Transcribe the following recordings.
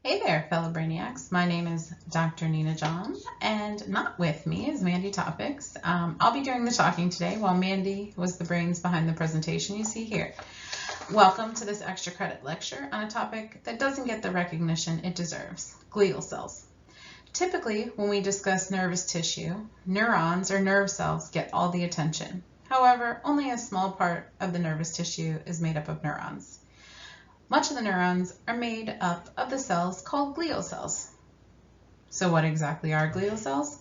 Hey there, fellow Brainiacs. My name is Dr. Nina John, and not with me is Mandee Topicz. I'll be doing the talking today, while Mandee was the brains behind the presentation you see here. Welcome to this extra credit lecture on a topic that doesn't get the recognition it deserves: glial cells. Typically, when we discuss nervous tissue, neurons or nerve cells get all the attention. However, only a small part of the nervous tissue is made up of neurons. Much of the neurons are made up of the cells called glial cells. So what exactly are glial cells?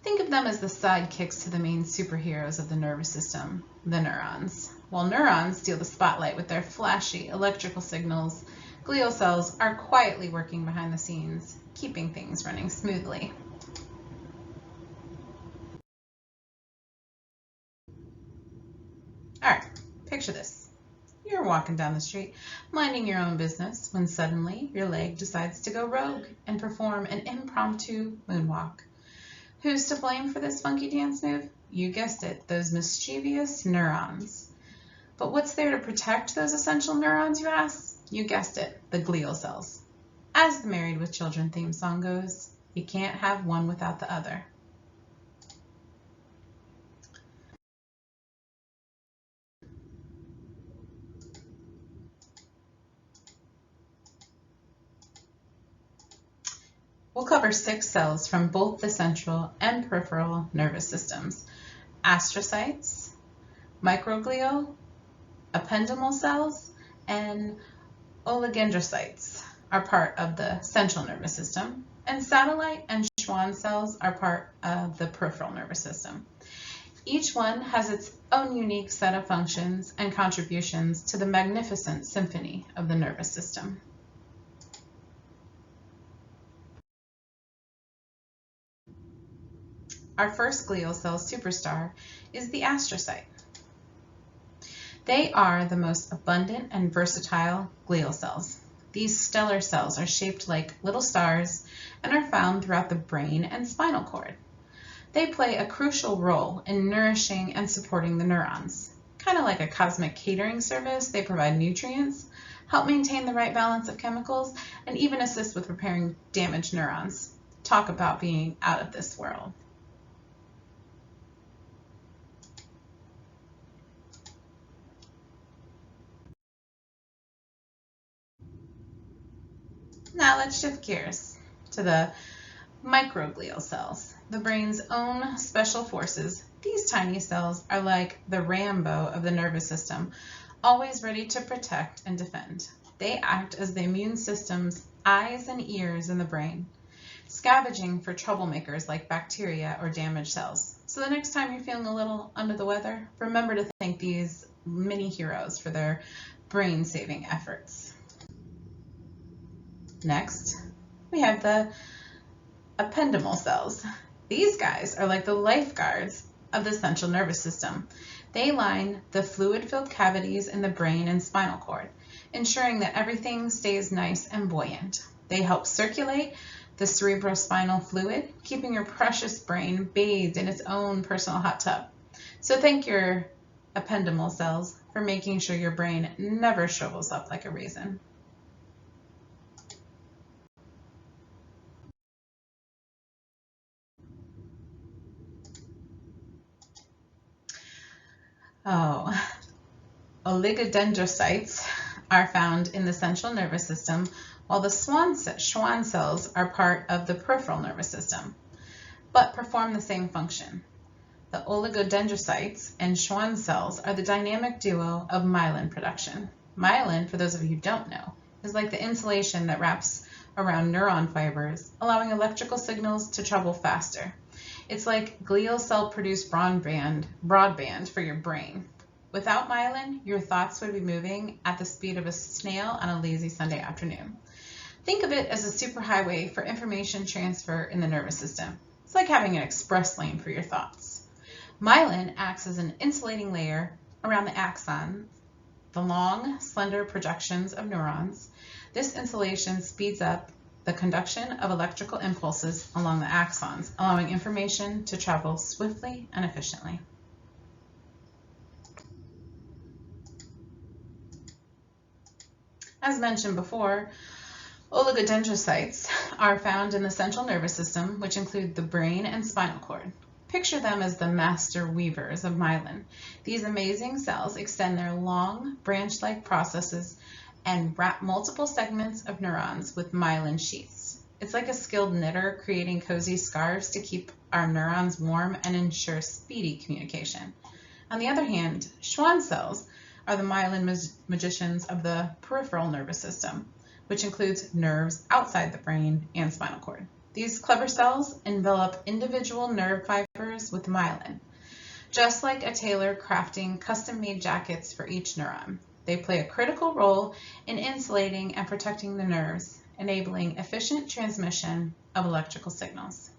Think of them as the sidekicks to the main superheroes of the nervous system, the neurons. While neurons steal the spotlight with their flashy electrical signals, glial cells are quietly working behind the scenes, keeping things running smoothly. All right, picture this. You're walking down the street, minding your own business, when suddenly your leg decides to go rogue and perform an impromptu moonwalk. Who's to blame for this funky dance move? You guessed it, those mischievous neurons. But what's there to protect those essential neurons, you ask? You guessed it, the glial cells. As the Married with Children theme song goes, you can't have one without the other. We'll cover 6 cells from both the central and peripheral nervous systems: astrocytes, microglial, ependymal cells, and oligodendrocytes are part of the central nervous system, and satellite and Schwann cells are part of the peripheral nervous system. Each one has its own unique set of functions and contributions to the magnificent symphony of the nervous system. Our first glial cell superstar is the astrocyte. They are the most abundant and versatile glial cells. These stellar cells are shaped like little stars and are found throughout the brain and spinal cord. They play a crucial role in nourishing and supporting the neurons. Kind of like a cosmic catering service, they provide nutrients, help maintain the right balance of chemicals, and even assist with repairing damaged neurons. Talk about being out of this world. Now let's shift gears to the microglial cells, the brain's own special forces. These tiny cells are like the Rambo of the nervous system, always ready to protect and defend. They act as the immune system's eyes and ears in the brain, scavenging for troublemakers like bacteria or damaged cells. So the next time you're feeling a little under the weather, remember to thank these mini heroes for their brain-saving efforts. Next, we have the ependymal cells. These guys are like the lifeguards of the central nervous system. They line the fluid-filled cavities in the brain and spinal cord, ensuring that everything stays nice and buoyant. They help circulate the cerebrospinal fluid, keeping your precious brain bathed in its own personal hot tub. So thank your ependymal cells for making sure your brain never shrivels up like a raisin. Oligodendrocytes are found in the central nervous system, while the Schwann cells are part of the peripheral nervous system, but perform the same function. The oligodendrocytes and Schwann cells are the dynamic duo of myelin production. Myelin, for those of you who don't know, is like the insulation that wraps around neuron fibers, allowing electrical signals to travel faster. It's like glial cell produced broadband for your brain. Without myelin, your thoughts would be moving at the speed of a snail on a lazy Sunday afternoon. Think of it as a superhighway for information transfer in the nervous system. It's like having an express lane for your thoughts. Myelin acts as an insulating layer around the axon, the long, slender projections of neurons. This insulation speeds up the conduction of electrical impulses along the axons, allowing information to travel swiftly and efficiently. As mentioned before, Oligodendrocytes are found in the central nervous system, which include the brain and spinal cord. Picture them as the master weavers of myelin. These amazing cells extend their long, branch-like processes and wrap multiple segments of neurons with myelin sheaths. It's like a skilled knitter creating cozy scarves to keep our neurons warm and ensure speedy communication. On the other hand, Schwann cells are the myelin magicians of the peripheral nervous system, which includes nerves outside the brain and spinal cord. These clever cells envelop individual nerve fibers with myelin. Just like a tailor crafting custom-made jackets for each neuron, they play a critical role in insulating and protecting the nerves, enabling efficient transmission of electrical signals.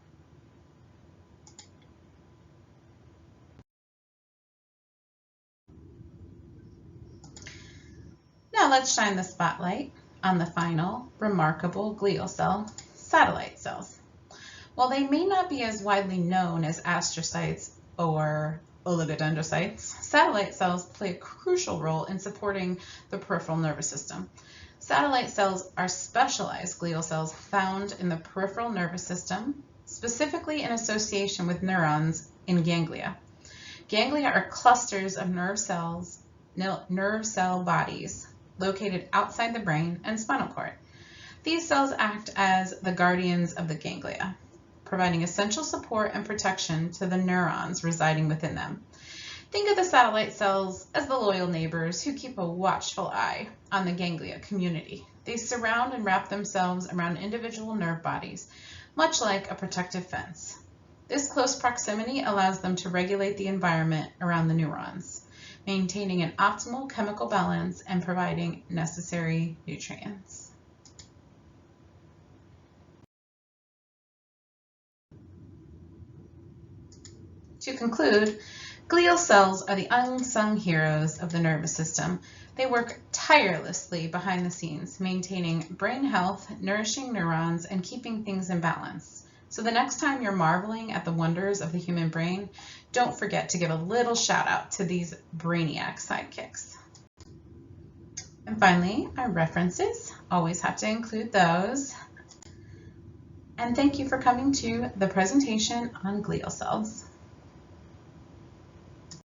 Now let's shine the spotlight on the final remarkable glial cell, satellite cells. While they may not be as widely known as astrocytes or oligodendrocytes, satellite cells play a crucial role in supporting the peripheral nervous system. Satellite cells are specialized glial cells found in the peripheral nervous system, specifically in association with neurons in ganglia. Ganglia are clusters of nerve cell bodies located outside the brain and spinal cord. These cells act as the guardians of the ganglia, providing essential support and protection to the neurons residing within them. Think of the satellite cells as the loyal neighbors who keep a watchful eye on the ganglia community. They surround and wrap themselves around individual nerve bodies, much like a protective fence. This close proximity allows them to regulate the environment around the neurons, maintaining an optimal chemical balance and providing necessary nutrients. To conclude, glial cells are the unsung heroes of the nervous system. They work tirelessly behind the scenes, maintaining brain health, nourishing neurons, and keeping things in balance. So the next time you're marveling at the wonders of the human brain, don't forget to give a little shout out to these brainiac sidekicks. And finally, our references. Always have to include those. And thank you for coming to the presentation on glial cells.